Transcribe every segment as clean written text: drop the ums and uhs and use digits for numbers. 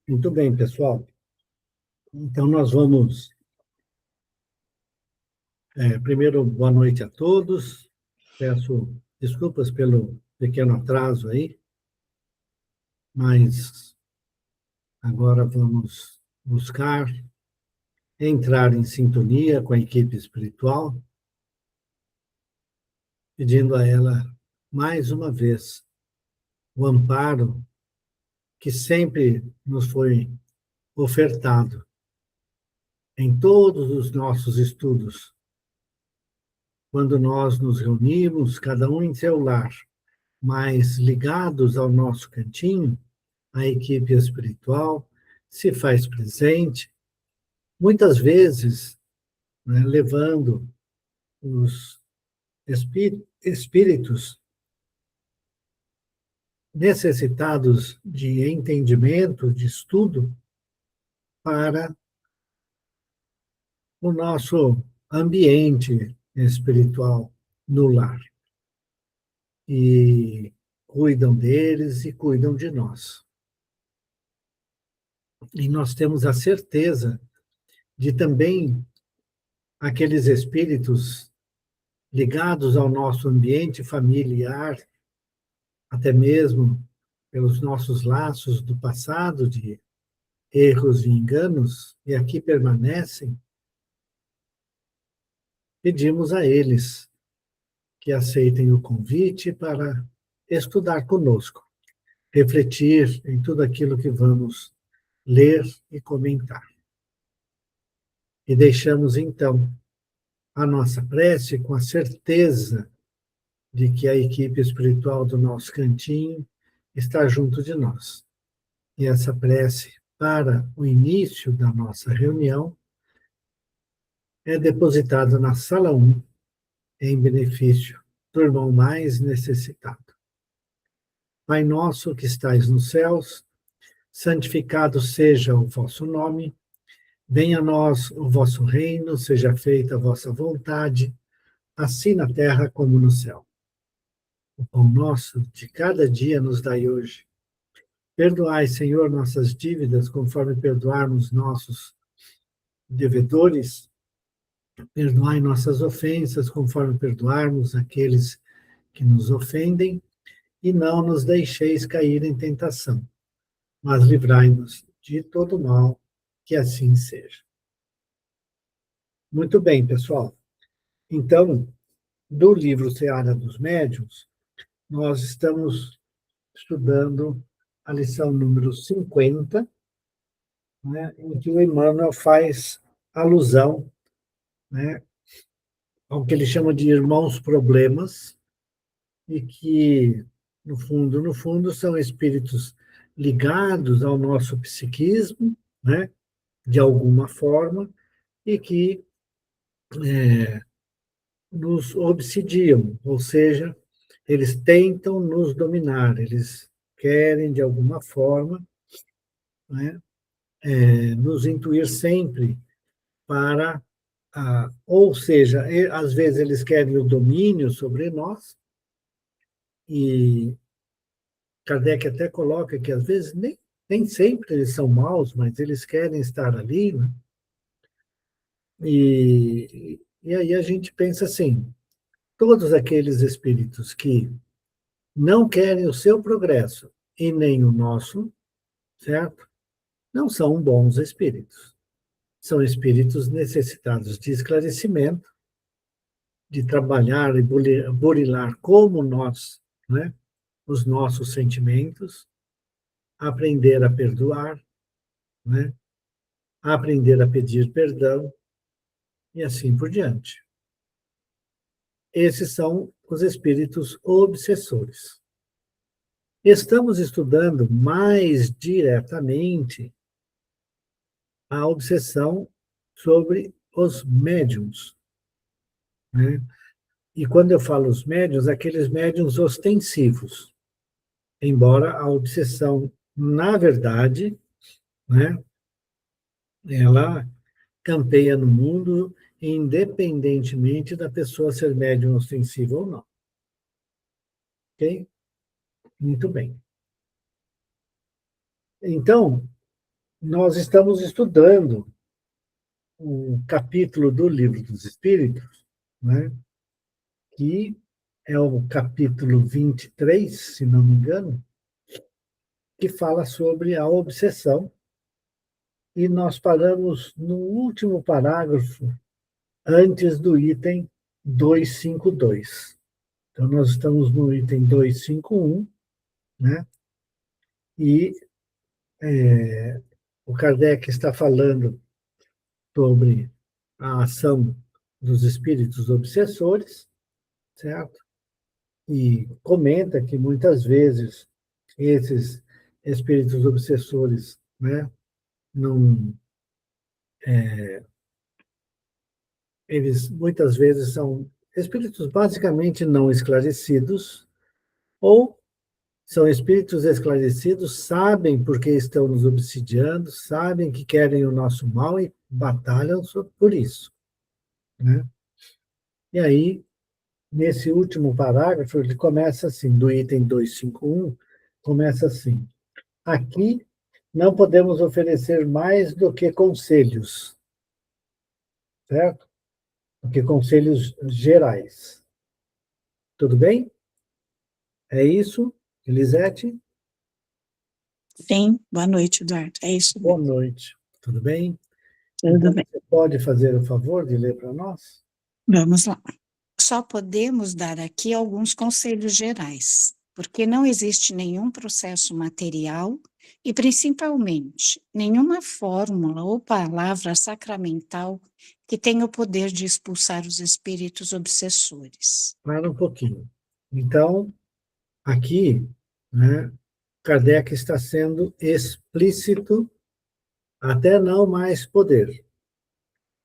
Muito bem, pessoal. Então, nós vamos. Primeiro, boa noite a todos. Peço desculpas pelo pequeno atraso aí, mas agora vamos buscar entrar em sintonia com a equipe espiritual, pedindo a ela, mais uma vez, o amparo que sempre nos foi ofertado em todos os nossos estudos, quando nós nos reunimos, cada um em seu lar, mas ligados ao nosso cantinho, a equipe espiritual se faz presente, muitas vezes, né, levando os espíritos necessitados de entendimento, de estudo, para o nosso ambiente espiritual no lar. E cuidam deles e cuidam de nós. E nós temos a certeza de também aqueles espíritos ligados ao nosso ambiente familiar, até mesmo pelos nossos laços do passado, de erros e enganos, e aqui permanecem, pedimos a eles que aceitem o convite para estudar conosco, refletir em tudo aquilo que vamos ler e comentar. E deixamos, então, a nossa prece com a certeza de que a equipe espiritual do nosso cantinho está junto de nós. E essa prece para o início da nossa reunião é depositada na sala 1, em benefício do irmão mais necessitado. Pai nosso que estais nos céus, santificado seja o vosso nome, venha a nós o vosso reino, seja feita a vossa vontade, assim na terra como no céu. O pão nosso de cada dia nos dai hoje. Perdoai, Senhor, nossas dívidas, conforme perdoarmos nossos devedores. Perdoai nossas ofensas, conforme perdoarmos aqueles que nos ofendem, e não nos deixeis cair em tentação, mas livrai-nos de todo mal, que assim seja. Muito bem, pessoal. Então, do livro Seara dos Médiuns, nós estamos estudando a lição número 50, né, em que o Emmanuel faz alusão, né, ao que ele chama de irmãos problemas, e que, no fundo, são espíritos ligados ao nosso psiquismo, né, de alguma forma, e que nos obsidiam, ou seja, eles tentam nos dominar, eles querem, de alguma forma, né, nos intuir sempre para, ou seja, às vezes eles querem o domínio sobre nós, e Kardec até coloca que, às vezes, nem sempre eles são maus, mas eles querem estar ali, né? E aí a gente pensa assim, todos aqueles espíritos que não querem o seu progresso e nem o nosso, certo? Não são bons espíritos. São espíritos necessitados de esclarecimento, de trabalhar e burilar como nós, né, os nossos sentimentos, aprender a perdoar, né, aprender a pedir perdão e assim por diante. Esses são os espíritos obsessores. Estamos estudando mais diretamente a obsessão sobre os médiums, né? E quando eu falo os médiums, aqueles médiums ostensivos, embora a obsessão, na verdade, né, ela campeia no mundo independentemente da pessoa ser médium ostensiva ou não. Ok? Muito bem. Então, nós estamos estudando um capítulo do Livro dos Espíritos, né, que é o capítulo 23, se não me engano, que fala sobre a obsessão, e nós paramos no último parágrafo, antes do item 252. Então, nós estamos no item 251, né? E o Kardec está falando sobre a ação dos espíritos obsessores, certo? E comenta que muitas vezes esses espíritos obsessores, né, não, eles muitas vezes são espíritos basicamente não esclarecidos, ou são espíritos esclarecidos, sabem por que estão nos obsidiando, sabem que querem o nosso mal e batalham por isso, né? E aí, nesse último parágrafo, ele começa assim, do item 251, começa assim: aqui não podemos oferecer mais do que conselhos, certo? Do que conselhos gerais. Tudo bem? É isso, Elisete? Sim, boa noite, Eduardo. É isso Boa mesmo. noite. Tudo bem? Tudo Então, bem. você pode fazer o favor de ler para nós? Vamos lá. Só podemos dar aqui alguns conselhos gerais, porque não existe nenhum processo material e, principalmente, nenhuma fórmula ou palavra sacramental que tenha o poder de expulsar os espíritos obsessores. Para um pouquinho. Então, aqui, né, Kardec está sendo explícito, até não mais poder.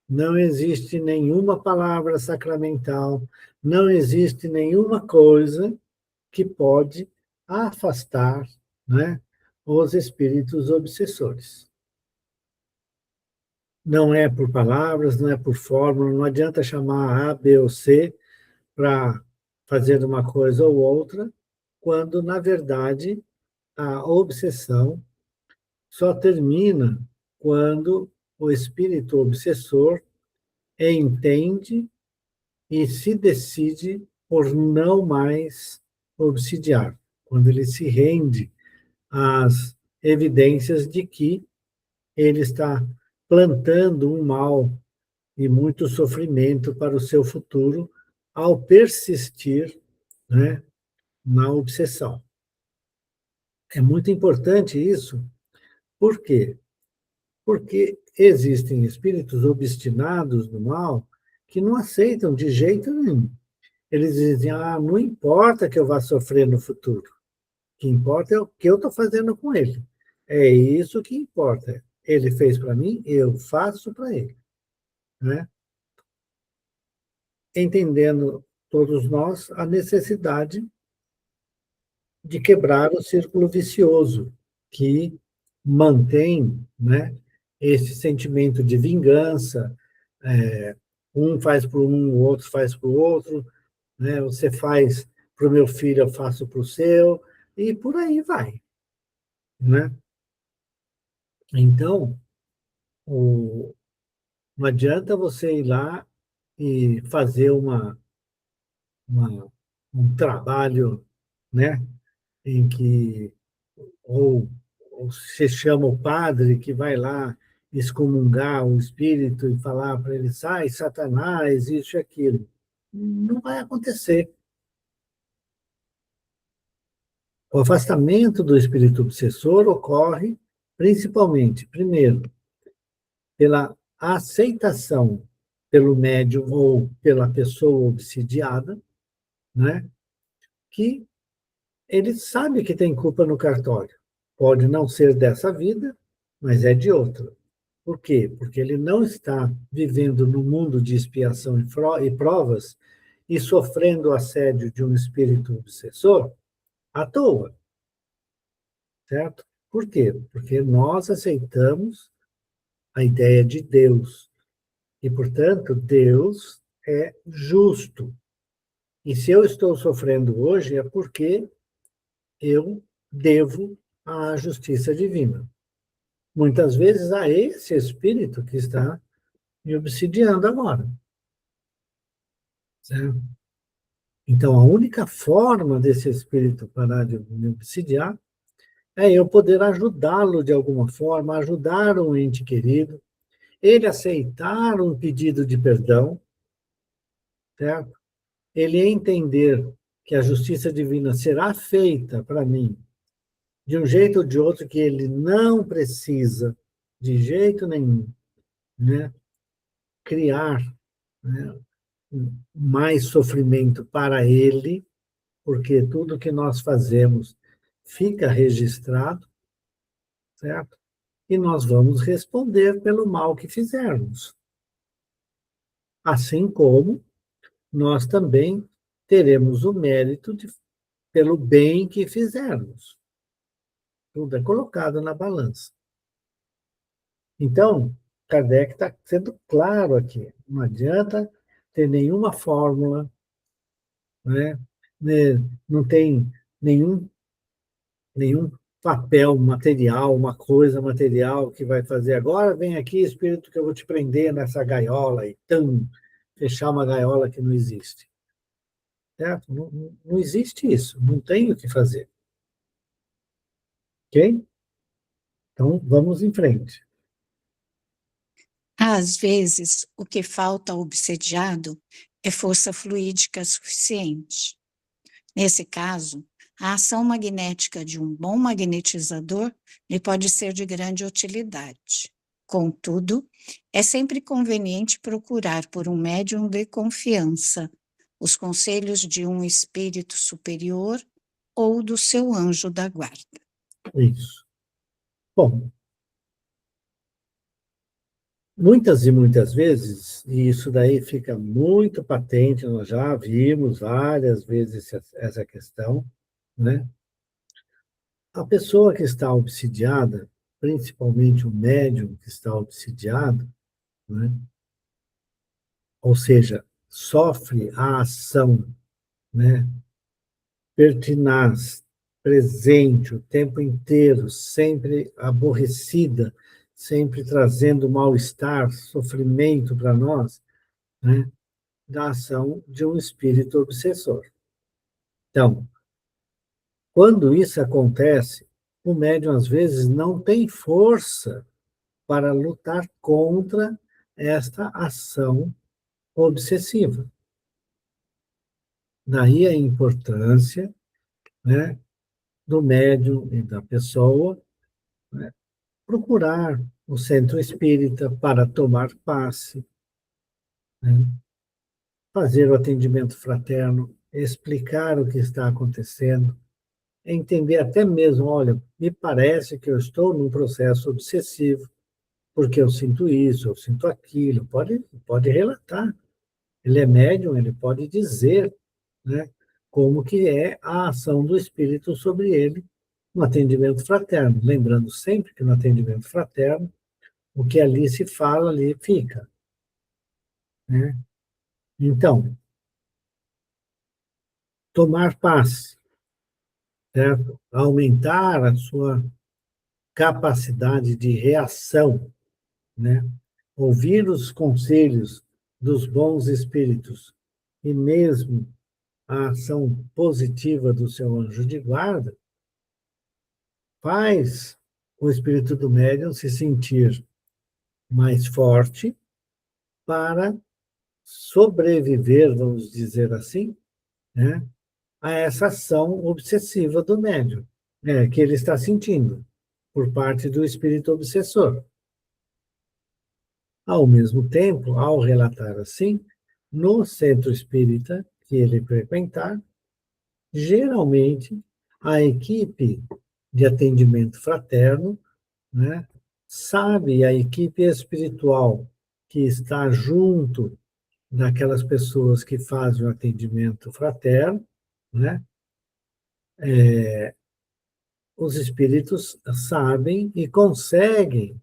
Não existe nenhuma palavra sacramental, não existe nenhuma coisa que pode afastar, né, os espíritos obsessores. Não é por palavras, não é por fórmula, não adianta chamar A, B ou C para fazer uma coisa ou outra, quando, na verdade, a obsessão só termina quando o espírito obsessor entende e se decide por não mais obsidiar, quando ele se rende às evidências de que ele está plantando um mal e muito sofrimento para o seu futuro ao persistir, né, na obsessão. É muito importante isso, por quê? Porque existem espíritos obstinados no mal que não aceitam de jeito nenhum. Eles dizem, não importa que eu vá sofrer no futuro, o que importa é o que eu estou fazendo com ele. É isso que importa. Ele fez para mim, eu faço para ele, né? Entendendo todos nós a necessidade de quebrar o círculo vicioso que mantém, né, esse sentimento de vingança. Um faz para um, o outro faz para o outro, né? Você faz para o meu filho, eu faço para o seu, e por aí vai, né? Então, não adianta você ir lá e fazer uma, um trabalho, né, em que ou você chama o padre que vai lá excomungar o espírito e falar para ele, sai, Satanás, isso e aquilo. Não vai acontecer. O afastamento do espírito obsessor ocorre principalmente, primeiro, pela aceitação pelo médium ou pela pessoa obsidiada, né, que ele sabe que tem culpa no cartório. Pode não ser dessa vida, mas é de outra. Por quê? Porque ele não está vivendo no mundo de expiação e provas e sofrendo o assédio de um espírito obsessor à toa, certo? Por quê? Porque nós aceitamos a ideia de Deus e, portanto, Deus é justo. E se eu estou sofrendo hoje é porque eu devo à justiça divina. muitas vezes a esse espírito que está me obsidiando agora. Certo? Então, a única forma desse espírito parar de me obsidiar é eu poder ajudá-lo de alguma forma, ajudar um ente querido, ele aceitar um pedido de perdão, certo? Ele entender que a justiça divina será feita para mim de um jeito ou de outro, que ele não precisa, de jeito nenhum, né, criar, né, mais sofrimento para ele, porque tudo que nós fazemos fica registrado, certo? E nós vamos responder pelo mal que fizermos. Assim como nós também teremos o mérito pelo bem que fizermos. Tudo é colocado na balança. Então, Kardec está sendo claro aqui. Não adianta ter nenhuma fórmula, né? Não tem nenhum papel material, uma coisa material que vai fazer agora, vem aqui, espírito, que eu vou te prender nessa gaiola e fechar uma gaiola que não existe. Certo? Não existe isso, não tem o que fazer. Ok? Então, vamos em frente. Às vezes, o que falta ao obsediado é força fluídica suficiente. Nesse caso, a ação magnética de um bom magnetizador lhe pode ser de grande utilidade. Contudo, é sempre conveniente procurar por um médium de confiança os conselhos de um espírito superior ou do seu anjo da guarda. Isso. Bom, muitas e muitas vezes, e isso daí fica muito patente, nós já vimos várias vezes essa questão, né? A pessoa que está obsidiada, principalmente o médium que está obsidiado, né? Ou seja, sofre a ação, né? Pertinaz, presente o tempo inteiro, sempre aborrecida, sempre trazendo mal-estar, sofrimento para nós, né? Da ação de um espírito obsessor. Então, quando isso acontece, o médium às vezes não tem força para lutar contra esta ação obsessiva. Daí a importância, né, do médium e da pessoa, né, procurar o centro espírita para tomar passe, né, fazer o atendimento fraterno, explicar o que está acontecendo, entender até mesmo, olha, me parece que eu estou num processo obsessivo, porque eu sinto isso, eu sinto aquilo, pode relatar. Ele é médium, ele pode dizer, né, como que é a ação do espírito sobre ele no atendimento fraterno. Lembrando sempre que no atendimento fraterno, o que ali se fala, ali fica. Né? Então, tomar paz, certo? Aumentar a sua capacidade de reação, né? Ouvir os conselhos dos bons espíritos e mesmo a ação positiva do seu anjo de guarda, faz o espírito do médium se sentir mais forte para sobreviver, vamos dizer assim, né, a essa ação obsessiva do médium, né, que ele está sentindo por parte do espírito obsessor. Ao mesmo tempo, ao relatar assim, no centro espírita que ele frequentar, geralmente a equipe de atendimento fraterno, né, sabe, a equipe espiritual que está junto daquelas pessoas que fazem o atendimento fraterno, né, os espíritos sabem e conseguem,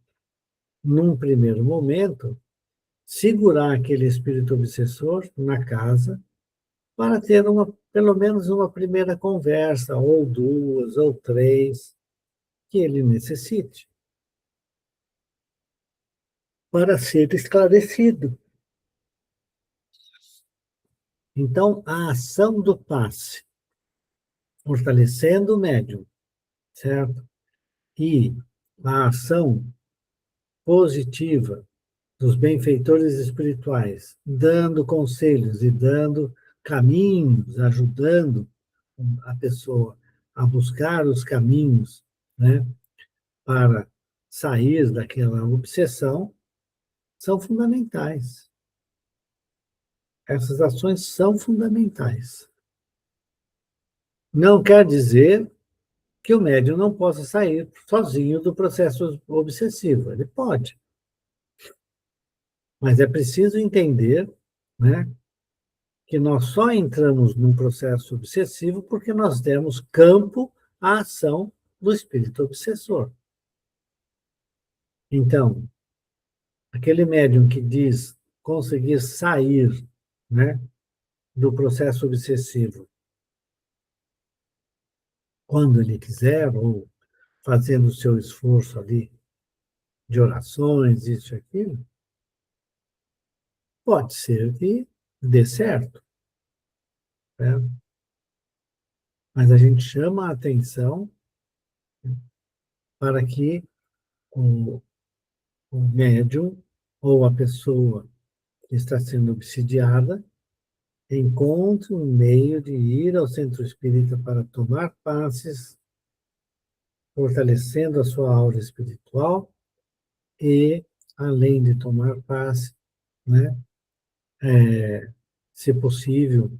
num primeiro momento, segurar aquele espírito obsessor na casa para ter pelo menos uma primeira conversa, ou duas, ou três, que ele necessite. para ser esclarecido. Então, a ação do passe, fortalecendo o médium, certo? E a ação positiva dos benfeitores espirituais, dando conselhos e dando caminhos, ajudando a pessoa a buscar os caminhos, né, para sair daquela obsessão, são fundamentais. Essas ações são fundamentais. Não quer dizer que o médium não possa sair sozinho do processo obsessivo. Ele pode, mas é preciso entender, né, que nós só entramos num processo obsessivo porque nós demos campo à ação do espírito obsessor. Então, aquele médium que diz conseguir sair, né, do processo obsessivo quando ele quiser, ou fazendo o seu esforço ali de orações, isso e aquilo, pode ser que dê certo, né? Mas a gente chama a atenção para que o, o médium ou a pessoa que está sendo obsidiada encontre um meio de ir ao centro espírita para tomar passes, fortalecendo a sua aura espiritual e, além de tomar passe, né, se possível,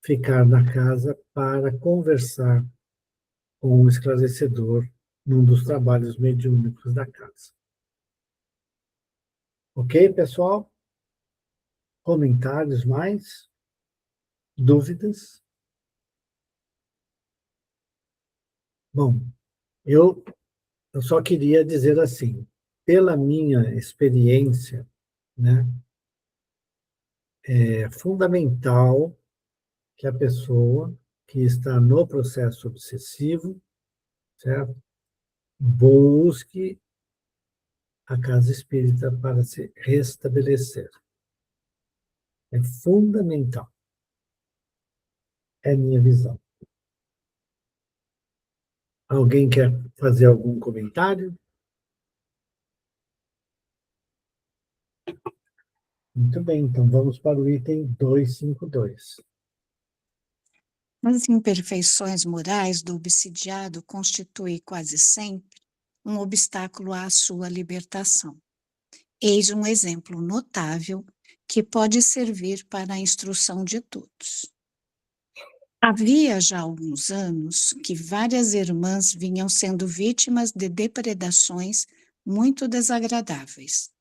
ficar na casa para conversar com o esclarecedor num dos trabalhos mediúnicos da casa. Ok, pessoal? Comentários mais? Dúvidas? Bom, eu só queria dizer assim, pela minha experiência, né, é fundamental que a pessoa que está no processo obsessivo, certo, busque a casa espírita para se restabelecer. É fundamental. É minha visão. Alguém quer fazer algum comentário? Muito bem, então vamos para o item 252. As imperfeições morais do obsidiado constituem quase sempre um obstáculo à sua libertação. Eis um exemplo notável que pode servir para a instrução de todos. Havia já alguns anos que várias irmãs vinham sendo vítimas de depredações muito desagradáveis.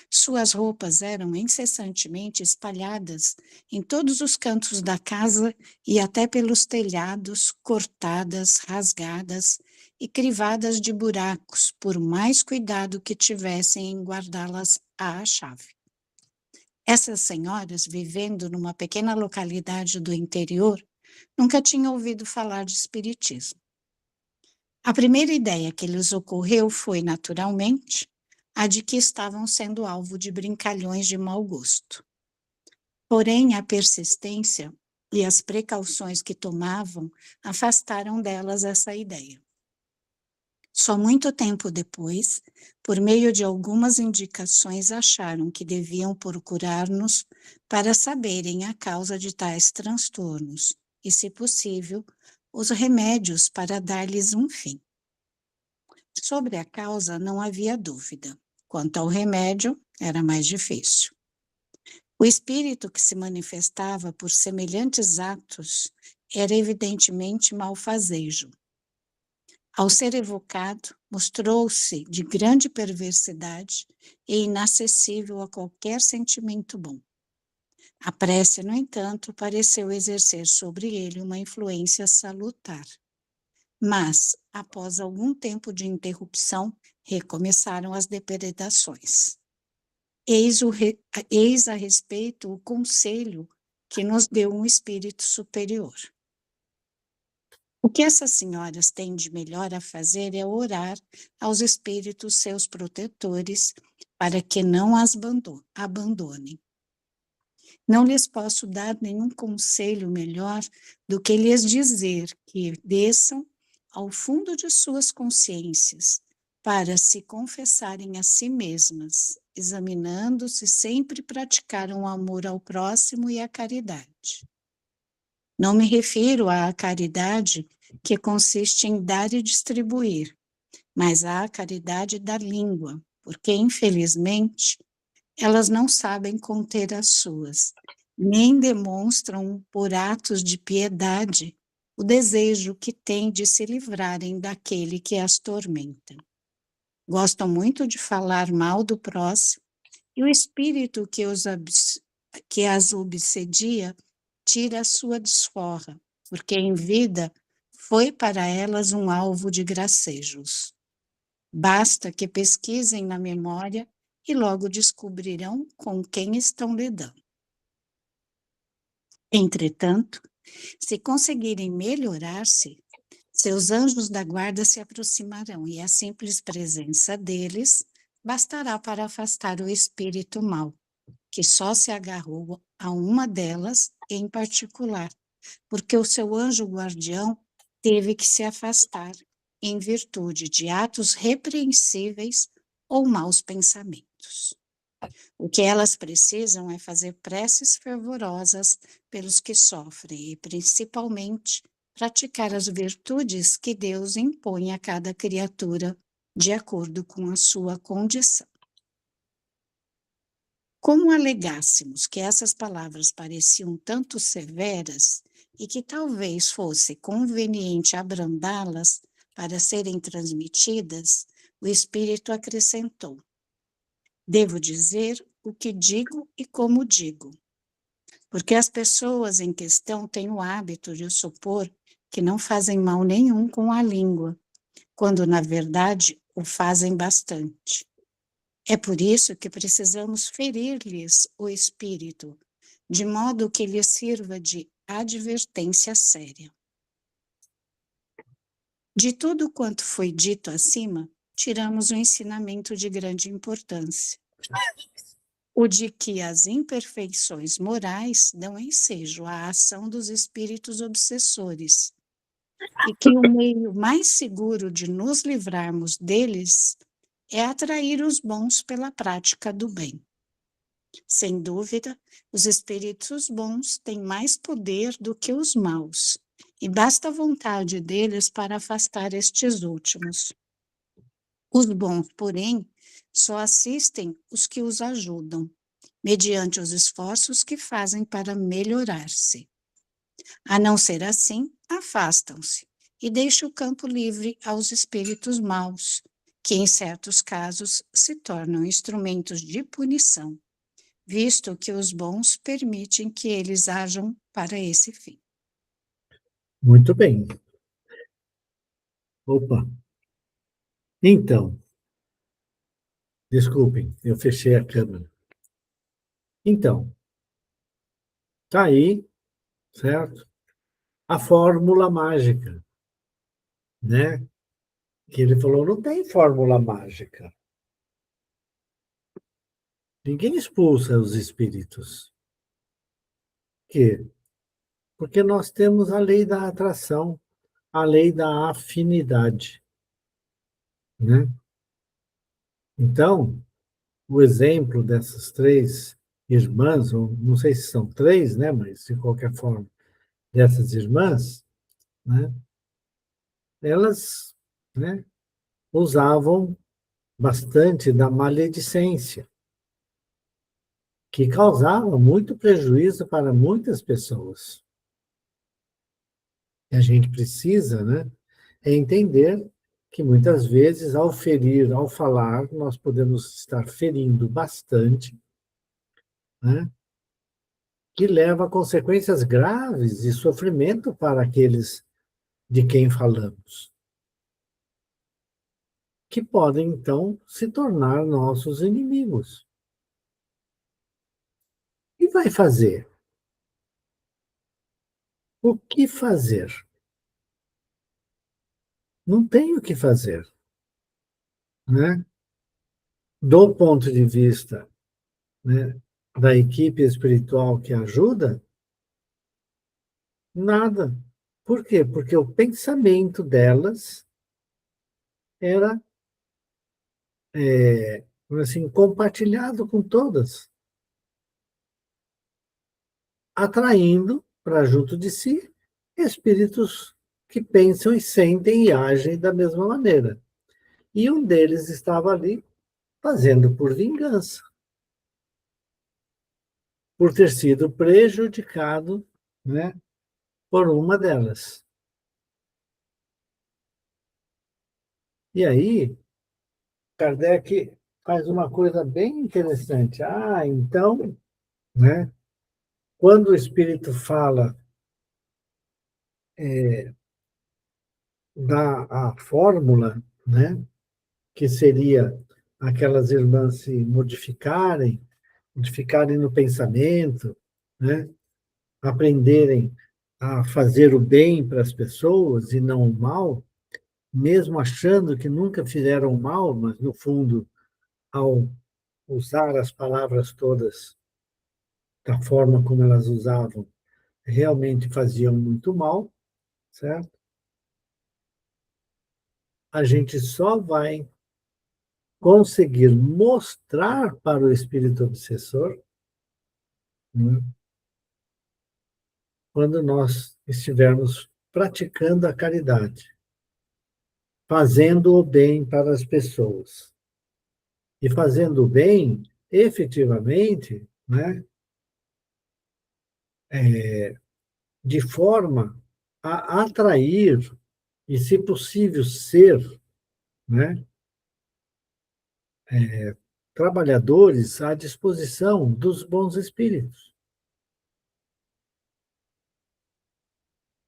Suas roupas eram incessantemente espalhadas em todos os cantos da casa e até pelos telhados, cortadas, rasgadas e crivadas de buracos, por mais cuidado que tivessem em guardá-las à chave. Essas senhoras, vivendo numa pequena localidade do interior, nunca tinham ouvido falar de espiritismo. A primeira ideia que lhes ocorreu foi, naturalmente, a de que estavam sendo alvo de brincalhões de mau gosto. Porém, a persistência e as precauções que tomavam afastaram delas essa ideia. Só muito tempo depois, por meio de algumas indicações, acharam que deviam procurar-nos para saberem a causa de tais transtornos e, se possível, os remédios para dar-lhes um fim. Sobre a causa não havia dúvida. Quanto ao remédio, era mais difícil. O espírito que se manifestava por semelhantes atos era evidentemente malfazejo. Ao ser evocado, mostrou-se de grande perversidade e inacessível a qualquer sentimento bom. A prece, no entanto, pareceu exercer sobre ele uma influência salutar. Mas, após algum tempo de interrupção, recomeçaram as depredações. Eis a respeito o conselho que nos deu um espírito superior. O que essas senhoras têm de melhor a fazer é orar aos espíritos seus protetores para que não as abandonem. Não lhes posso dar nenhum conselho melhor do que lhes dizer que desçam ao fundo de suas consciências para se confessarem a si mesmas, examinando se sempre praticaram o amor ao próximo e a caridade. Não me refiro à caridade que consiste em dar e distribuir, mas à caridade da língua, porque, infelizmente, elas não sabem conter as suas, nem demonstram por atos de piedade o desejo que têm de se livrarem daquele que as tormenta. Gostam muito de falar mal do próximo, e o espírito que as obsedia tira a sua desforra, porque em vida foi para elas um alvo de gracejos. Basta que pesquisem na memória e logo descobrirão com quem estão lidando. Entretanto, se conseguirem melhorar-se, seus anjos da guarda se aproximarão e a simples presença deles bastará para afastar o espírito mau, que só se agarrou a uma delas em particular, porque o seu anjo guardião teve que se afastar em virtude de atos repreensíveis ou maus pensamentos. O que elas precisam é fazer preces fervorosas pelos que sofrem e, principalmente, praticar as virtudes que Deus impõe a cada criatura de acordo com a sua condição. Como alegássemos que essas palavras pareciam tanto severas e que talvez fosse conveniente abrandá-las para serem transmitidas, o Espírito acrescentou: devo dizer o que digo e como digo, porque as pessoas em questão têm o hábito de supor que não fazem mal nenhum com a língua, quando na verdade o fazem bastante. É por isso que precisamos ferir-lhes o espírito, de modo que lhes sirva de advertência séria. De tudo quanto foi dito acima, tiramos um ensinamento de grande importância, o de que as imperfeições morais dão ensejo à ação dos espíritos obsessores, e que o meio mais seguro de nos livrarmos deles é atrair os bons pela prática do bem. Sem dúvida, os espíritos bons têm mais poder do que os maus, e basta a vontade deles para afastar estes últimos. Os bons, porém, só assistem os que os ajudam, mediante os esforços que fazem para melhorar-se. A não ser assim, afastam-se e deixam o campo livre aos espíritos maus, que em certos casos se tornam instrumentos de punição, visto que os bons permitem que eles ajam para esse fim. Muito bem. Opa. Então, desculpem, eu fechei a câmera. Então, tá aí, certo? A fórmula mágica, né? Que ele falou, não tem fórmula mágica. Ninguém expulsa os espíritos. Por quê? Porque nós temos a lei da atração, a lei da afinidade, né? Então, o exemplo dessas três irmãs, ou não sei se são três, né? Mas de qualquer forma, dessas irmãs, né? Elas, né? Usavam bastante da maledicência, que causava muito prejuízo para muitas pessoas. E a gente precisa, né, entender que muitas vezes, ao ferir, ao falar, nós podemos estar ferindo bastante, né, que leva a consequências graves e sofrimento para aqueles de quem falamos, que podem, então, se tornar nossos inimigos. E vai fazer? O que fazer? não tem o que fazer, né? Do ponto de vista, né, da equipe espiritual que ajuda, nada. Por quê? Porque o pensamento delas era, assim, compartilhado com todas, atraindo para junto de si espíritos que pensam e sentem e agem da mesma maneira. E um deles estava ali fazendo por vingança, por ter sido prejudicado, né, por uma delas. E aí, Kardec faz uma coisa bem interessante. Ah, então, né, quando o espírito fala da a fórmula, né, que seria aquelas irmãs se modificarem no pensamento, né, aprenderem a fazer o bem para as pessoas e não o mal, mesmo achando que nunca fizeram mal, mas no fundo, ao usar as palavras todas da forma como elas usavam, realmente faziam muito mal, certo? A gente só vai conseguir mostrar para o espírito obsessor, né, quando nós estivermos praticando a caridade, fazendo o bem para as pessoas. E fazendo o bem, efetivamente, né, de forma a atrair e, se possível, ser, né, trabalhadores à disposição dos bons espíritos.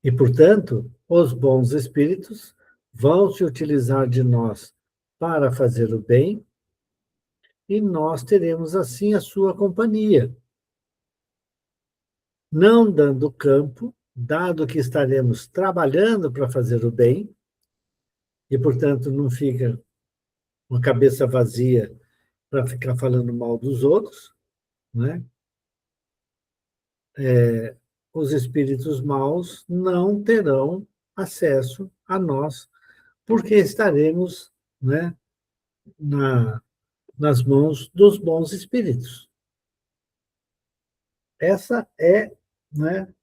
E, portanto, os bons espíritos vão se utilizar de nós para fazer o bem e nós teremos, assim, a sua companhia, não dando campo, dado que estaremos trabalhando para fazer o bem, e, portanto, não fica uma cabeça vazia para ficar falando mal dos outros, né? Os espíritos maus não terão acesso a nós, porque estaremos, né, na, nas mãos dos bons espíritos. Essa é, né,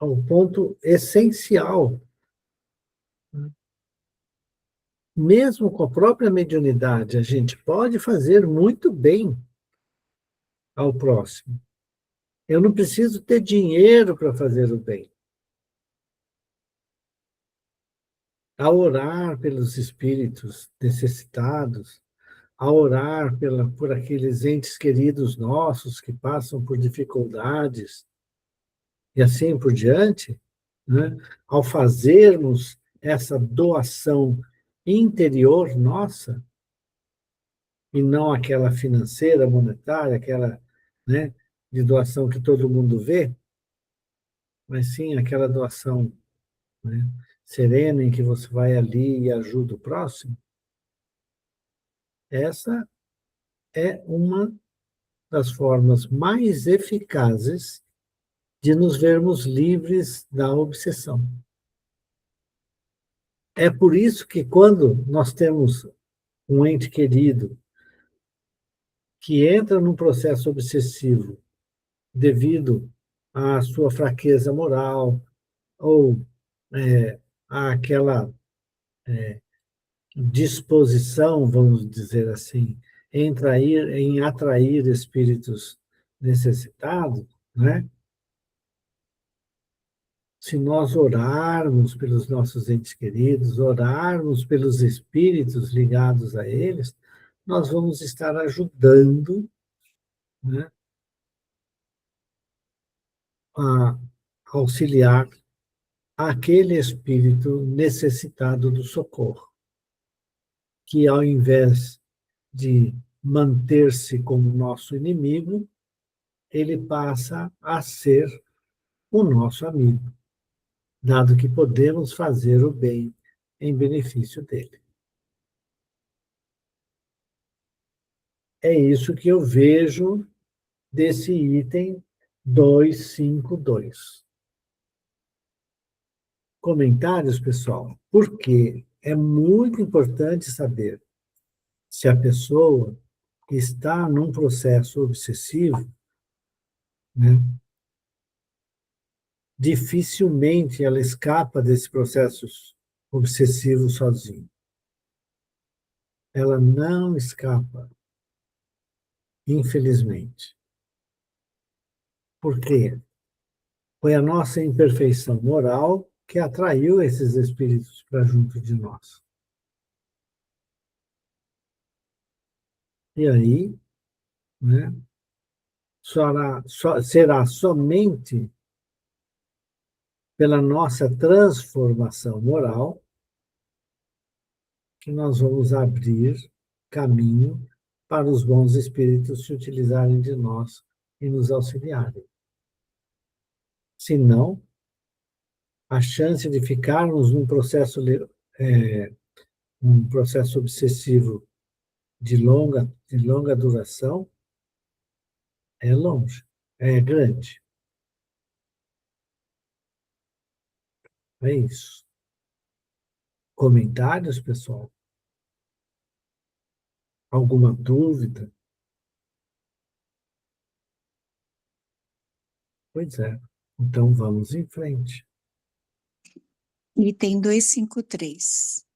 o ponto essencial. Mesmo com a própria mediunidade, a gente pode fazer muito bem ao próximo. Eu não preciso ter dinheiro para fazer o bem. A orar pelos espíritos necessitados, a orar por aqueles entes queridos nossos que passam por dificuldades e assim por diante, né? Ao fazermos essa doação interior nossa, e não aquela financeira, monetária, aquela, né, de doação que todo mundo vê, mas sim aquela doação, né, serena em que você vai ali e ajuda o próximo, essa é uma das formas mais eficazes de nos vermos livres da obsessão. É por isso que quando nós temos um ente querido que entra num processo obsessivo devido à sua fraqueza moral ou àquela disposição, vamos dizer assim, em atrair espíritos necessitados, né? Se nós orarmos pelos nossos entes queridos, orarmos pelos espíritos ligados a eles, nós vamos estar ajudando, né, a auxiliar aquele espírito necessitado do socorro, que ao invés de manter-se como nosso inimigo, ele passa a ser o nosso amigo, dado que podemos fazer o bem em benefício dele. É isso que eu vejo desse item 252. Comentários, pessoal, porque é muito importante saber se a pessoa está num processo obsessivo, né? Dificilmente ela escapa desse processo obsessivo sozinha. Ela não escapa, infelizmente. Por quê? Foi a nossa imperfeição moral que atraiu esses espíritos para junto de nós. E aí, né, será somente pela nossa transformação moral que nós vamos abrir caminho para os bons espíritos se utilizarem de nós e nos auxiliarem. Senão, a chance de ficarmos um processo obsessivo de longa duração é longe, é grande. É isso. Comentários, pessoal? Alguma dúvida? Pois é. Então vamos em frente. Item 253.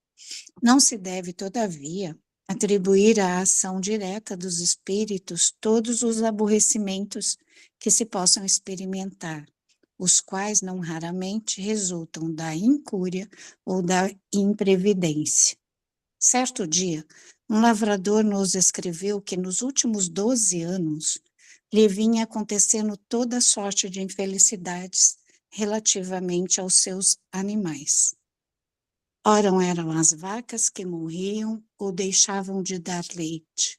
Não se deve, todavia, atribuir à ação direta dos espíritos todos os aborrecimentos que se possam experimentar, os quais não raramente resultam da incúria ou da imprevidência. Certo dia, um lavrador nos escreveu que nos últimos 12 anos lhe vinha acontecendo toda sorte de infelicidades relativamente aos seus animais. Ora eram as vacas que morriam ou deixavam de dar leite.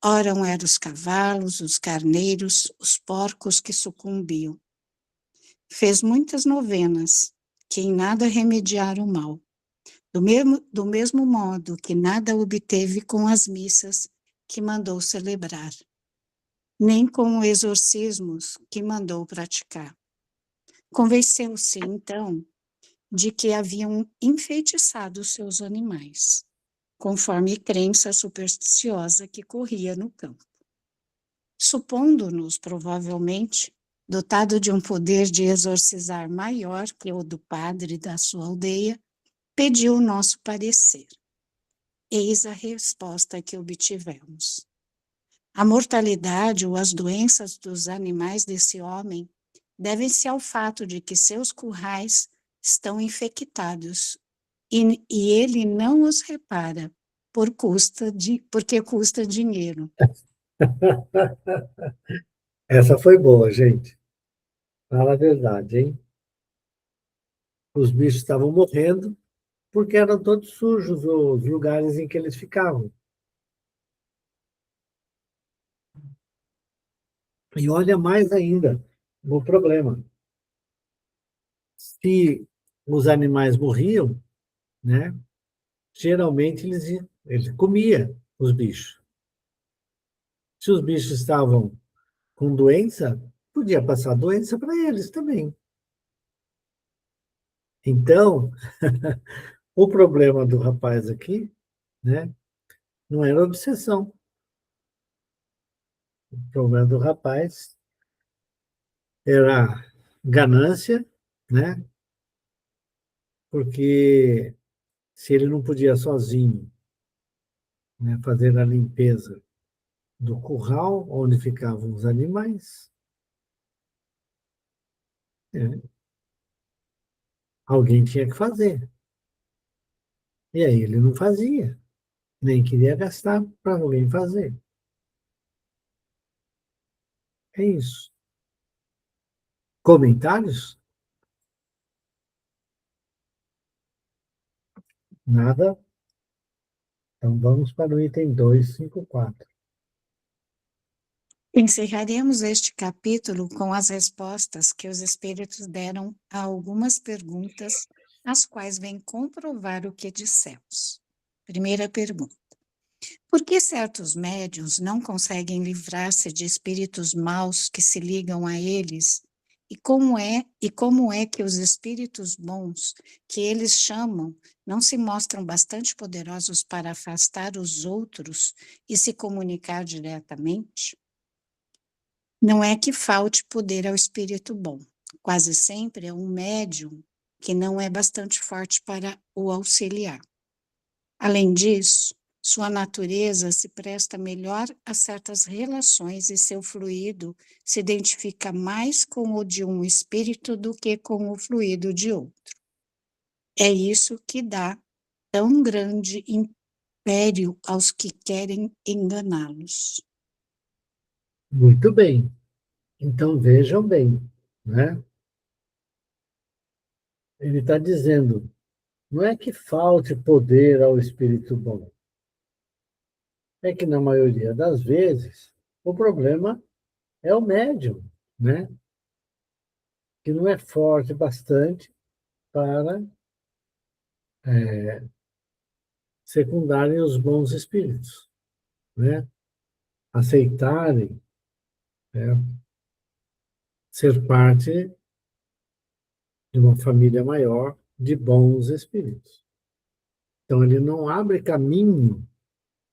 Ora eram os cavalos, os carneiros, os porcos que sucumbiam. Fez muitas novenas, que em nada remediaram o mal. Do mesmo modo que nada obteve com as missas que mandou celebrar, nem com os exorcismos que mandou praticar. Convenceu-se, então, de que haviam enfeitiçado seus animais, conforme crença supersticiosa que corria no campo. Supondo-nos, provavelmente, dotado de um poder de exorcizar maior que o do padre da sua aldeia, pediu o nosso parecer. Eis a resposta que obtivemos. A mortalidade ou as doenças dos animais desse homem devem-se ao fato de que seus currais estão infectados e ele não os repara porque custa dinheiro. Essa foi boa, gente. Fala a verdade, hein? Os bichos estavam morrendo porque eram todos sujos os lugares em que eles ficavam. E olha mais ainda o problema. Se os animais morriam, né, geralmente eles comiam os bichos. Se os bichos estavam com doença, podia passar doença para eles também. Então, o problema do rapaz aqui, né, não era obsessão. O problema do rapaz era ganância, né? Porque se ele não podia sozinho, né, fazer a limpeza do curral onde ficavam os animais, né, alguém tinha que fazer. E aí ele não fazia, nem queria gastar para alguém fazer. É isso. Comentários? Nada? Então vamos para o item 254. Encerraremos este capítulo com as respostas que os espíritos deram a algumas perguntas as quais vêm comprovar o que dissemos. Primeira pergunta. Por que certos médiuns não conseguem livrar-se de espíritos maus que se ligam a eles? E como é que os espíritos bons, que eles chamam, não se mostram bastante poderosos para afastar os outros e se comunicar diretamente? Não é que falte poder ao espírito bom. Quase sempre é um médium que não é bastante forte para o auxiliar. Além disso, sua natureza se presta melhor a certas relações e seu fluido se identifica mais com o de um espírito do que com o fluido de outro. É isso que dá tão grande império aos que querem enganá-los. Muito bem. Então, vejam bem, né? Ele está dizendo, não é que falte poder ao espírito bom, é que, na maioria das vezes, o problema é o médium, né? Que não é forte bastante para secundarem os bons espíritos, né? Aceitarem, né? Ser parte de uma família maior de bons espíritos. Então, ele não abre caminho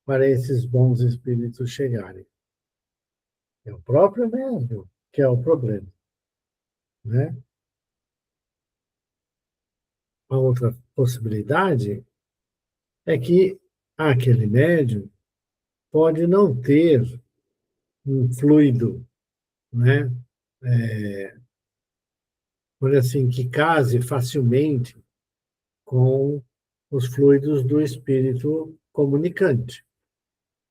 para esses bons espíritos chegarem. É o próprio médium que é o problema, né? A outra possibilidade é que aquele médium pode não ter um fluido, né? Por assim, que case facilmente com os fluidos do espírito comunicante.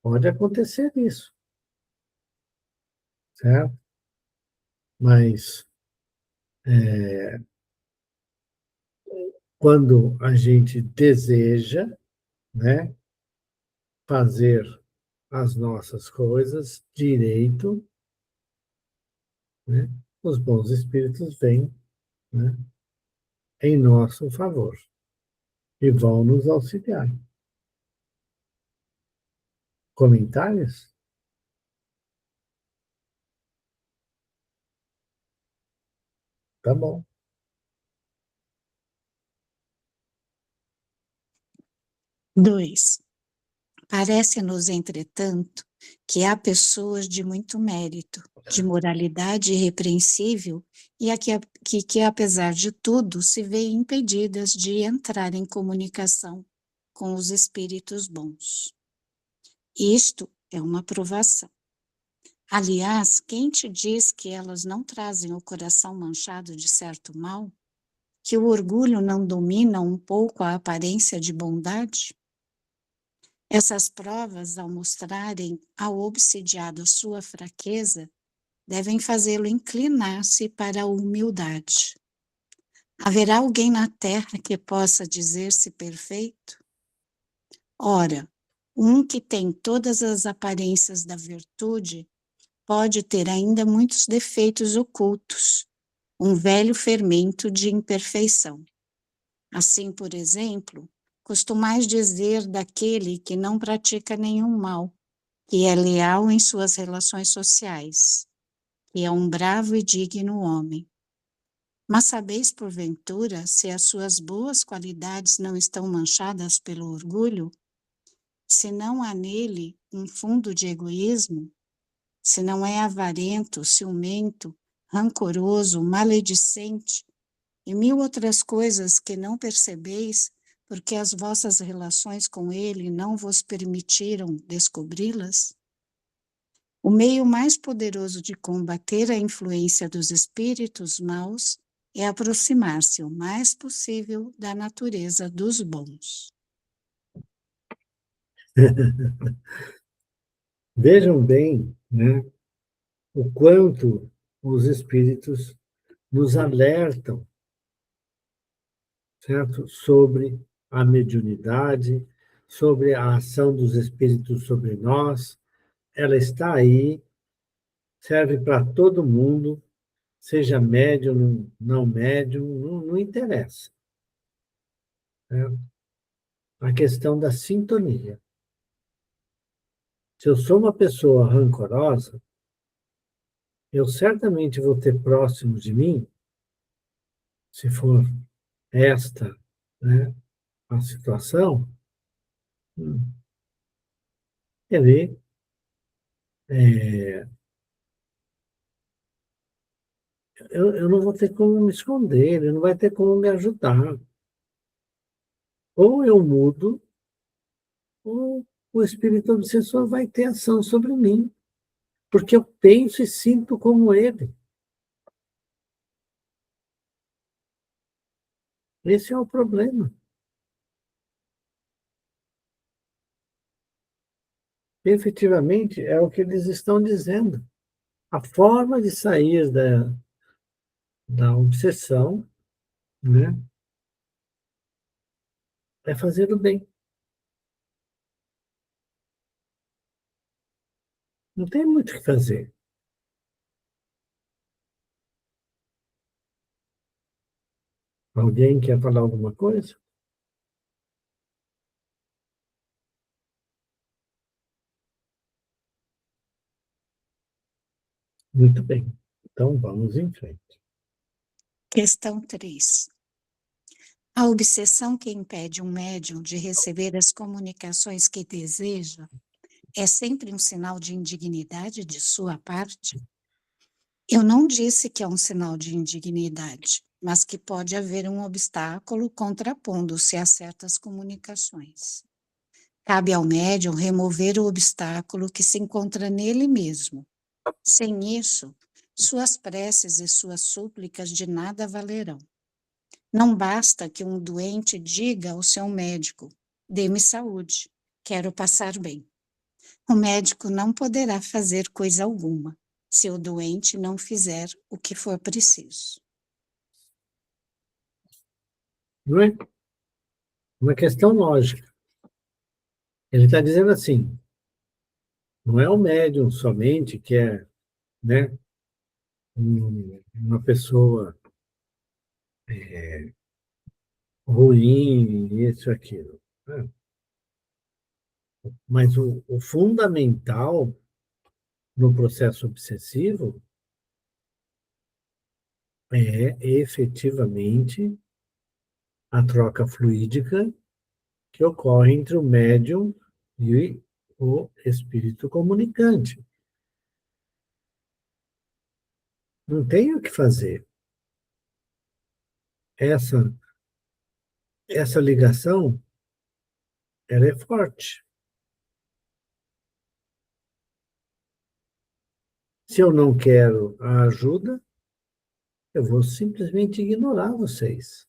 Pode acontecer isso, certo? Mas quando a gente deseja, né, fazer as nossas coisas direito, né, os bons espíritos vêm, né, em nosso favor e vão nos auxiliar. Comentários? Tá bom. 2. Parece-nos, entretanto, que há pessoas de muito mérito, de moralidade irrepreensível, e que, apesar de tudo, se veem impedidas de entrar em comunicação com os espíritos bons. Isto é uma provação. Aliás, quem te diz que elas não trazem o coração manchado de certo mal? Que o orgulho não domina um pouco a aparência de bondade? Essas provas, ao mostrarem ao obsidiado a sua fraqueza, devem fazê-lo inclinar-se para a humildade. Haverá alguém na terra que possa dizer-se perfeito? Ora, um que tem todas as aparências da virtude pode ter ainda muitos defeitos ocultos, um velho fermento de imperfeição. Assim, por exemplo, costumais dizer daquele que não pratica nenhum mal, que é leal em suas relações sociais, que é um bravo e digno homem. Mas sabeis, porventura, se as suas boas qualidades não estão manchadas pelo orgulho? Se não há nele um fundo de egoísmo? Se não é avarento, ciumento, rancoroso, maledicente e mil outras coisas que não percebeis, porque as vossas relações com ele não vos permitiram descobri-las? O meio mais poderoso de combater a influência dos espíritos maus é aproximar-se o mais possível da natureza dos bons. Vejam bem, né, o quanto os espíritos nos alertam, certo? Sobre a mediunidade, sobre a ação dos espíritos sobre nós. Ela está aí, serve para todo mundo, seja médium, não médium, não interessa. né? A questão da sintonia. Se eu sou uma pessoa rancorosa, eu certamente vou ter próximo de mim, se for esta, né, a situação, hum, ele é, eu não vou ter como me esconder, ele não vai ter como me ajudar. Ou eu mudo, ou o espírito obsessor vai ter ação sobre mim, porque eu penso e sinto como ele. Esse é o problema. Efetivamente, é o que eles estão dizendo. A forma de sair da obsessão, né, é fazer o bem. Não tem muito o que fazer. Alguém quer falar alguma coisa? Muito bem. Então, vamos em frente. Questão 3. A obsessão que impede um médium de receber as comunicações que deseja é sempre um sinal de indignidade de sua parte? Eu não disse que é um sinal de indignidade, mas que pode haver um obstáculo contrapondo-se a certas comunicações. Cabe ao médium remover o obstáculo que se encontra nele mesmo. Sem isso, suas preces e suas súplicas de nada valerão. Não basta que um doente diga ao seu médico: dê-me saúde, quero passar bem. O médico não poderá fazer coisa alguma se o doente não fizer o que for preciso. Não é uma questão lógica. Ele está dizendo assim, não é o médium somente que é, né, uma pessoa ruim, isso, aquilo, né? Mas o fundamental no processo obsessivo é efetivamente a troca fluídica que ocorre entre o médium e o espírito comunicante. Não tem o que fazer. Essa, essa ligação, ela é forte. Se eu não quero a ajuda, eu vou simplesmente ignorar vocês.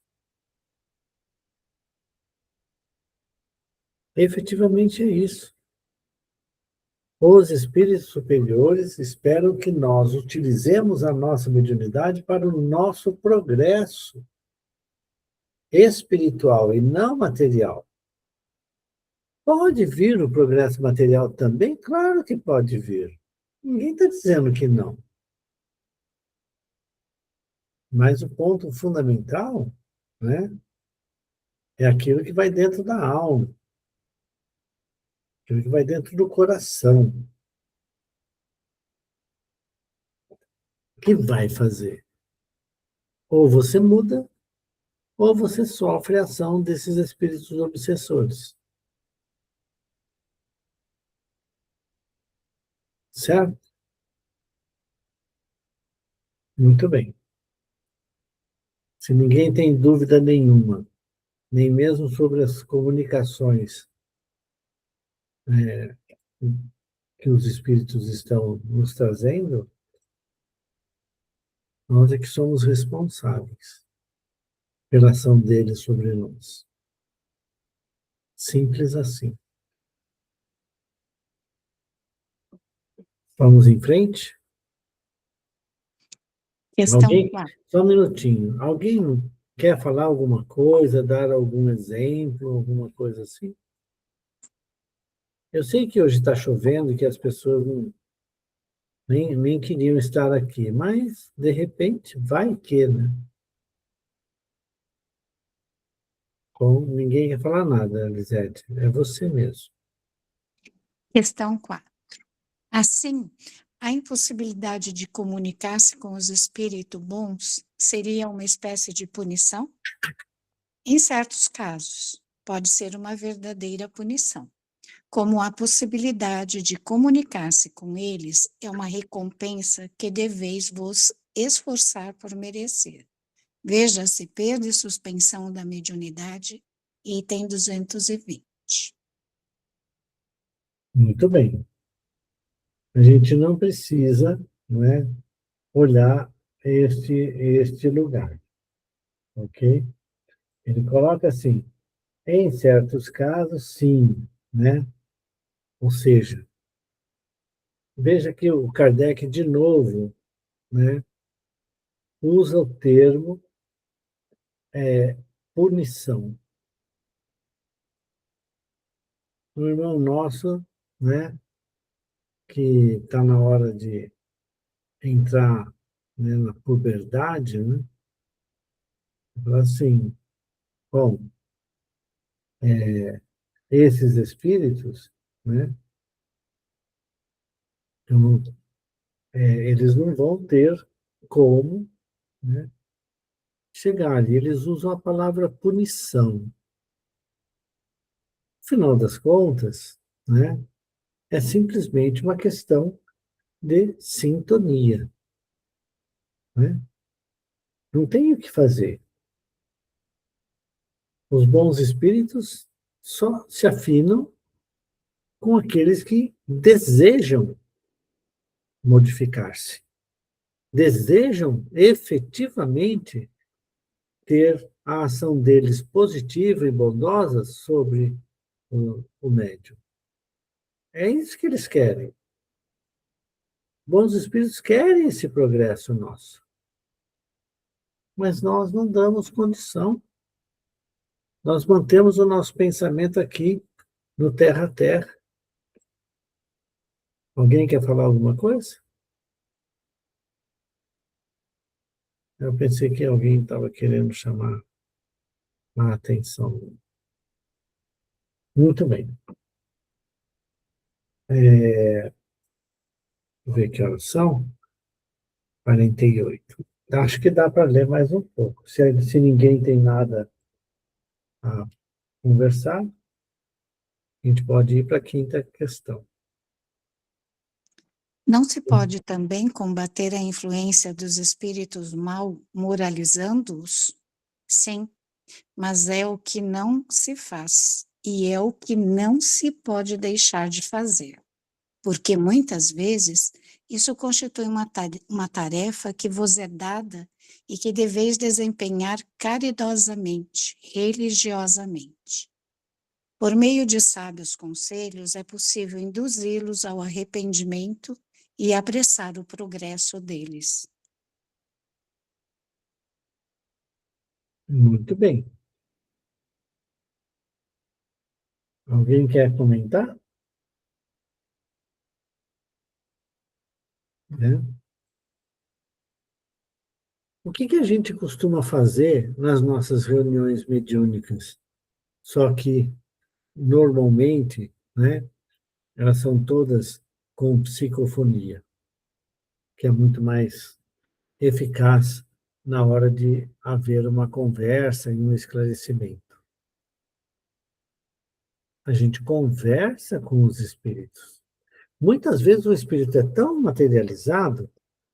Efetivamente é isso. Os espíritos superiores esperam que nós utilizemos a nossa mediunidade para o nosso progresso espiritual e não material. Pode vir o progresso material também? Claro que pode vir. Ninguém está dizendo que não. Mas o ponto fundamental, né, é aquilo que vai dentro da alma, aquilo que vai dentro do coração, que vai fazer. Ou você muda, ou você sofre a ação desses espíritos obsessores. Certo? Muito bem. Se ninguém tem dúvida nenhuma, nem mesmo sobre as comunicações é, que os espíritos estão nos trazendo, nós é que somos responsáveis pela ação deles sobre nós. Simples assim. Vamos em frente? Questão Alguém, 4. só um minutinho. Alguém quer falar alguma coisa, dar algum exemplo, alguma coisa assim? Eu sei que hoje está chovendo e que as pessoas nem queriam estar aqui, mas, de repente, vai que, né? Bom, ninguém quer falar nada, Lisete. É você mesmo. Questão 4. Assim, a impossibilidade de comunicar-se com os espíritos bons seria uma espécie de punição? Em certos casos, pode ser uma verdadeira punição, como a possibilidade de comunicar-se com eles é uma recompensa que deveis vos esforçar por merecer. Veja-se perda e suspensão da mediunidade, item 220. Muito bem. A gente não precisa, não é, olhar este lugar, ok? Ele coloca assim, em certos casos, sim, né? Ou seja, veja que o Kardec, de novo, né, usa o termo punição. Um irmão nosso, né, que está na hora de entrar, né, na puberdade, né, fala assim, bom, esses espíritos, né, eu não- eles não vão ter como, né, chegar ali. Eles usam a palavra punição. Afinal das contas, né, é simplesmente uma questão de sintonia, né? Não tem o que fazer. Os bons espíritos só se afinam com aqueles que desejam modificar-se, desejam efetivamente ter a ação deles positiva e bondosa sobre o médium. É isso que eles querem. Bons espíritos querem esse progresso nosso, mas nós não damos condição. Nós mantemos o nosso pensamento aqui no terra a terra. Alguém quer falar alguma coisa? Eu pensei que alguém estava querendo chamar a atenção. Muito bem. Vou ver que horas são. 48. Acho que dá para ler mais um pouco. Se ninguém tem nada a conversar, a gente pode ir para a quinta questão. Não se pode também combater a influência dos espíritos mal moralizando-os? Sim, mas é o que não se faz e é o que não se pode deixar de fazer, porque muitas vezes isso constitui uma tarefa que vos é dada e que deveis desempenhar caridosamente, religiosamente. Por meio de sábios conselhos, é possível induzi-los ao arrependimento e apressar o progresso deles. Muito bem. Alguém quer comentar? Né? O que a gente costuma fazer nas nossas reuniões mediúnicas? Só que, normalmente, né, elas são todas com psicofonia, que é muito mais eficaz na hora de haver uma conversa e um esclarecimento. A gente conversa com os espíritos. Muitas vezes o espírito é tão materializado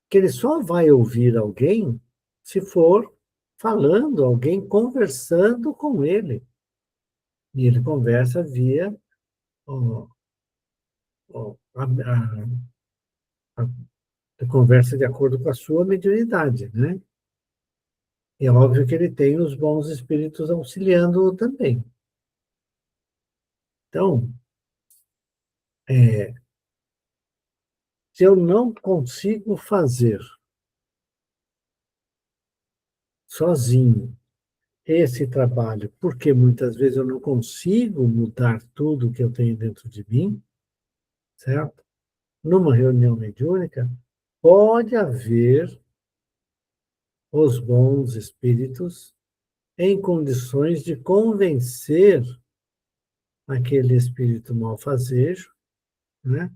que ele só vai ouvir alguém se for falando, alguém conversando com ele. E ele conversa via ó, ó, a conversa de acordo com a sua mediunidade, né? É óbvio que ele tem os bons espíritos auxiliando-o também. Então, se eu não consigo fazer sozinho esse trabalho, porque muitas vezes eu não consigo mudar tudo que eu tenho dentro de mim, certo? Numa reunião mediúnica, pode haver os bons espíritos em condições de convencer aquele espírito malfazejo, né,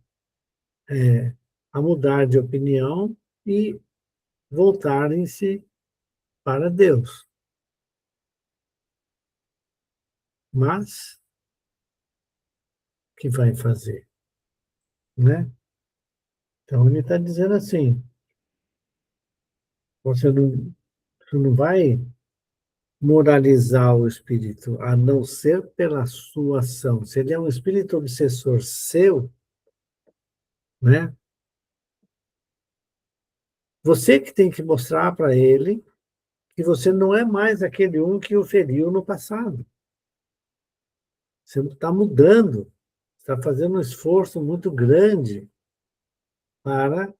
a mudar de opinião e voltarem-se para Deus. Mas, o que vai fazer? Né? Então, ele está dizendo assim, você não vai moralizar o espírito, a não ser pela sua ação. Se ele é um espírito obsessor seu, né? Você que tem que mostrar para ele que você não é mais aquele um que o feriu no passado. Você está mudando, está fazendo um esforço muito grande para,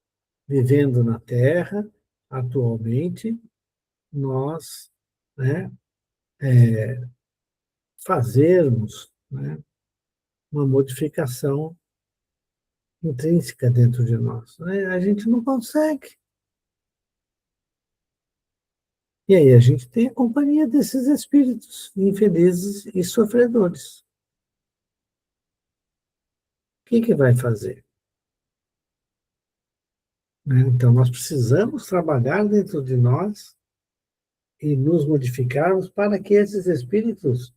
vivendo na Terra, atualmente, nós, né, fazermos, né, uma modificação intrínseca dentro de nós. A gente não consegue. E aí a gente tem a companhia desses espíritos infelizes e sofredores. O que vai fazer? Né? Então, nós precisamos trabalhar dentro de nós e nos modificarmos para que esses espíritos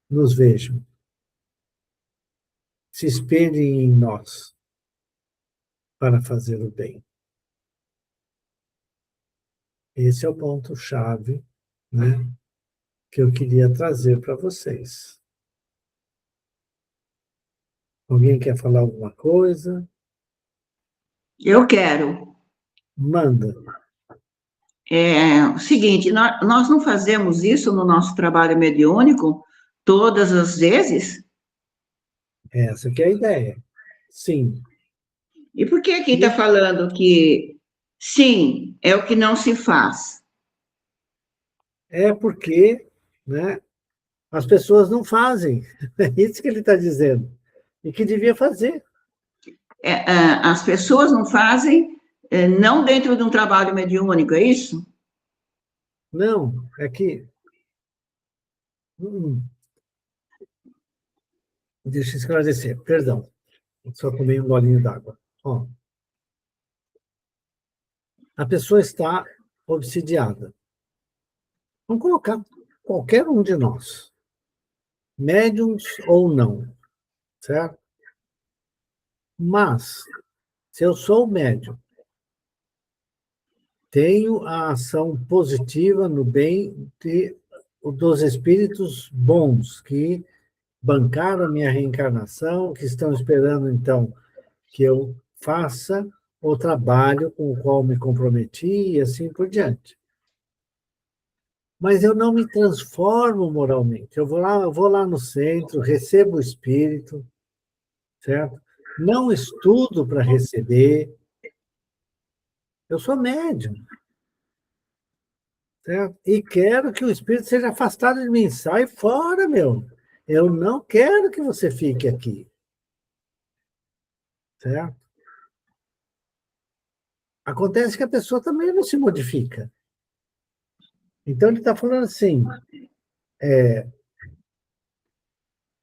nos vejam, se espelhem em nós para fazer o bem. Esse é o ponto-chave, né, que eu queria trazer para vocês. Alguém quer falar alguma coisa? Eu quero. Manda. É o seguinte, nós não fazemos isso no nosso trabalho mediúnico todas as vezes? Essa que é a ideia. Sim. E por que aqui está falando que sim, é o que não se faz? É porque, né, as pessoas não fazem. É isso que ele está dizendo. E que devia fazer. As pessoas não fazem, não dentro de um trabalho mediúnico, é isso? Não, é que. Hum, deixa eu esclarecer, perdão. Só tomei um golinho d'água. Ó, a pessoa está obsidiada. Vamos colocar qualquer um de nós, médiums ou não, certo? Mas, se eu sou médium, tenho a ação positiva no bem dos espíritos bons que bancaram a minha reencarnação, que estão esperando, então, que eu faça o trabalho com o qual me comprometi e assim por diante. Mas eu não me transformo moralmente. Eu vou lá no centro, recebo o espírito, certo? Não estudo para receber. Eu sou médium, certo? E quero que o espírito seja afastado de mim. Sai fora, meu. Eu não quero que você fique aqui, certo? Acontece que a pessoa também não se modifica. Então, ele está falando assim,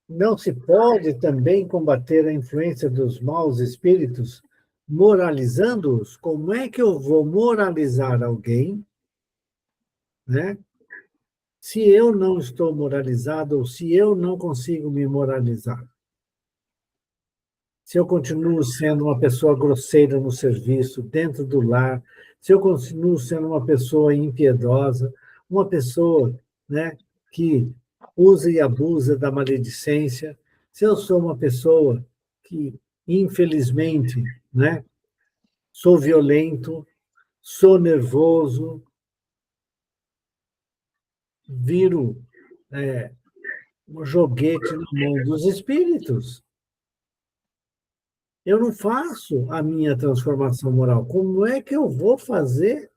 não se pode também combater a influência dos maus espíritos moralizando-os? Como é que eu vou moralizar alguém, né, se eu não estou moralizado ou se eu não consigo me moralizar? Se eu continuo sendo uma pessoa grosseira no serviço, dentro do lar, se eu continuo sendo uma pessoa impiedosa, uma pessoa, né, que usa e abusa da maledicência, se eu sou uma pessoa que, infelizmente, né, sou violento, sou nervoso, viro um joguete na mão dos espíritos. Eu não faço a minha transformação moral. Como é que eu vou fazer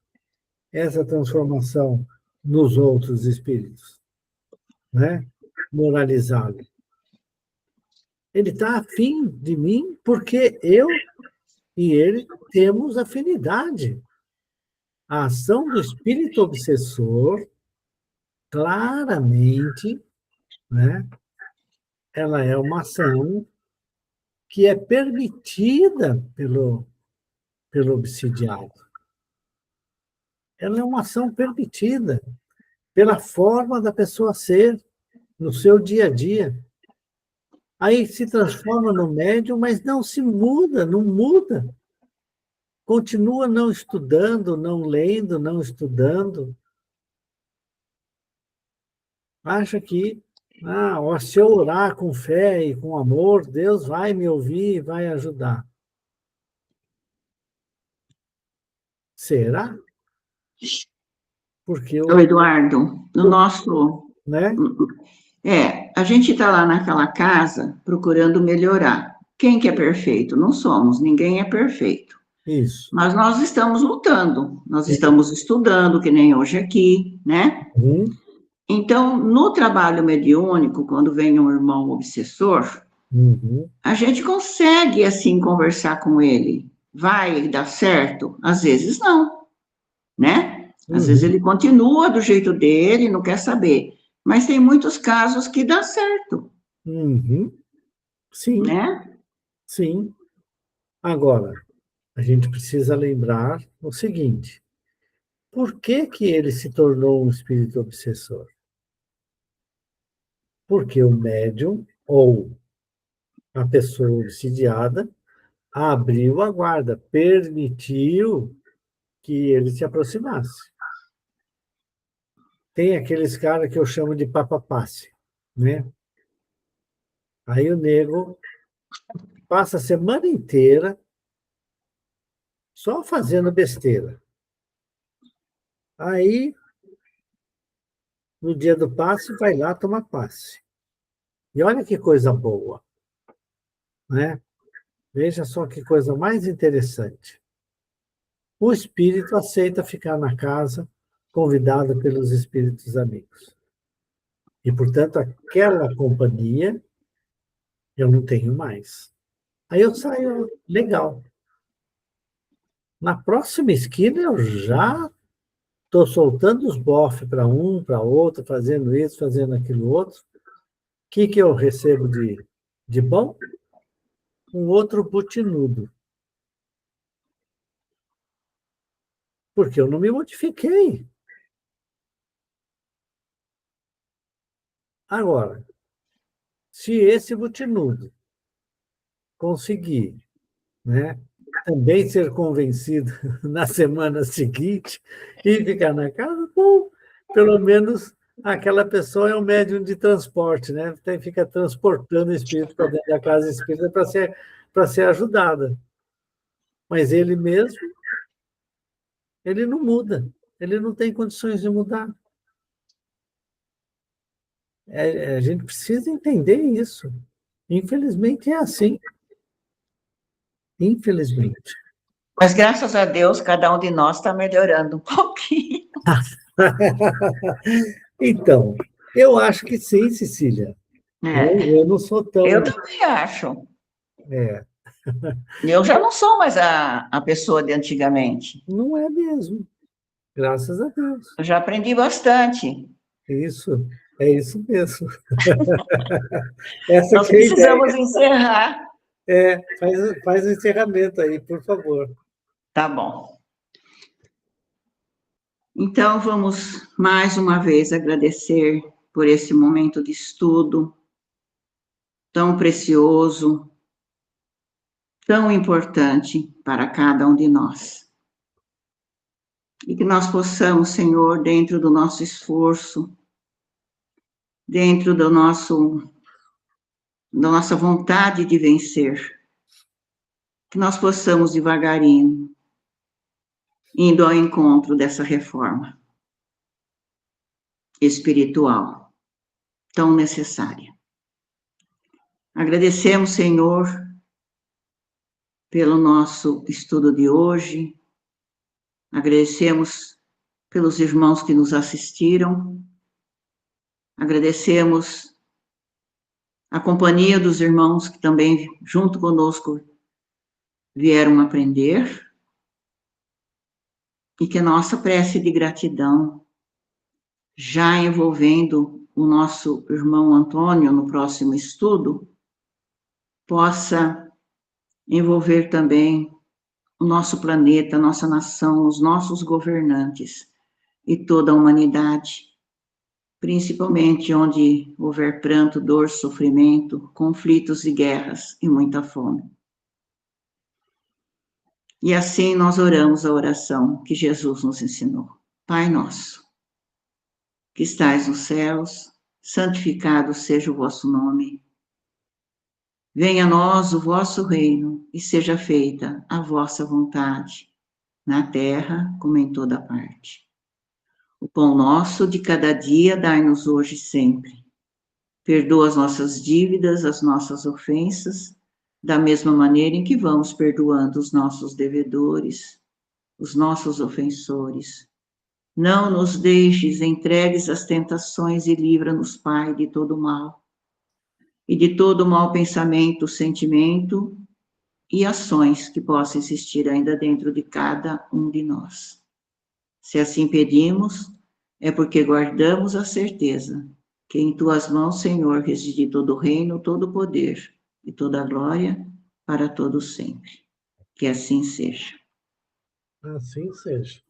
essa transformação nos outros espíritos, né? Moralizá-lo. Ele está afim de mim porque eu e ele temos afinidade. A ação do espírito obsessor claramente, né, ela é uma ação que é permitida pelo obsidiado. Ela é uma ação permitida pela forma da pessoa ser no seu dia a dia. Aí se transforma no médium, mas não se muda, não muda. Continua não estudando, não lendo, não estudando. Acha que, se eu orar com fé e com amor, Deus vai me ouvir e vai ajudar. Será? Porque Ô, Eduardo, no nosso... né? a gente está lá naquela casa procurando melhorar. Quem que é perfeito? Não somos, ninguém é perfeito. Isso. Mas nós estamos lutando, nós estamos estudando, que nem hoje aqui, né? Uhum. Então, no trabalho mediúnico, quando vem um irmão obsessor, Uhum. a gente consegue, assim, conversar com ele. Vai dar certo? Às vezes não, né? Às vezes Uhum. ele continua do jeito dele, não quer saber. Mas tem muitos casos que dá certo, Uhum. Sim, né? sim. Agora, a gente precisa lembrar o seguinte: por que que ele se tornou um espírito obsessor? Porque o médium ou a pessoa obsidiada abriu a guarda, permitiu que ele se aproximasse. Tem aqueles caras que eu chamo de papapasse, né? Aí o nego passa a semana inteira só fazendo besteira. Aí, no dia do passe, vai lá tomar passe. E olha que coisa boa, né? Veja só que coisa mais interessante. O espírito aceita ficar na casa, convidado pelos espíritos amigos. E, portanto, aquela companhia eu não tenho mais. Aí eu saio legal. Na próxima esquina eu já estou soltando os bofes para um, para outro, fazendo isso, fazendo aquilo outro. O que eu recebo de bom? Um outro butinudo. Porque eu não me modifiquei. Agora, se esse butinudo conseguir, né, também ser convencido na semana seguinte e ficar na casa, bom, pelo menos aquela pessoa é um médium de transporte, né? Fica transportando o espírito para dentro da casa espírita para ser ajudada. Mas ele mesmo, ele não muda, ele não tem condições de mudar. A gente precisa entender isso. Infelizmente é assim. Infelizmente. Mas graças a Deus, cada um de nós está melhorando um pouquinho. Então, eu acho que sim, Cecília. É, Eu não sou eu tão. também acho. É, Eu já não sou mais a pessoa de antigamente. não é mesmo. Graças a Deus. Eu já aprendi bastante. Isso, é isso mesmo. Essa Nós que é a precisamos ideia. encerrar. Faz o encerramento aí, por favor. Tá bom. Então, vamos mais uma vez agradecer por esse momento de estudo tão precioso, tão importante para cada um de nós. E que nós possamos, Senhor, dentro do nosso esforço, dentro da nossa vontade de vencer, que nós possamos devagarinho, indo ao encontro dessa reforma espiritual tão necessária. Agradecemos, Senhor, pelo nosso estudo de hoje, agradecemos pelos irmãos que nos assistiram, agradecemos a companhia dos irmãos que também, junto conosco, vieram aprender, e que a nossa prece de gratidão já envolvendo o nosso irmão Antônio no próximo estudo, possa envolver também o nosso planeta, a nossa nação, os nossos governantes e toda a humanidade, principalmente onde houver pranto, dor, sofrimento, conflitos e guerras e muita fome. E assim nós oramos a oração que Jesus nos ensinou. Pai nosso, que estais nos céus, santificado seja o vosso nome. Venha a nós o vosso reino e seja feita a vossa vontade, na terra como em toda parte. O pão nosso de cada dia dai-nos hoje e sempre. Perdoa as nossas dívidas, as nossas ofensas, da mesma maneira em que vamos perdoando os nossos devedores, os nossos ofensores. Não nos deixes entregues às tentações e livra-nos, Pai, de todo mal. E de todo mau pensamento, sentimento e ações que possam existir ainda dentro de cada um de nós. Se assim pedimos, é porque guardamos a certeza que em tuas mãos, Senhor, reside todo o reino, todo o poder e toda a glória para todos sempre. Que assim seja. Assim seja.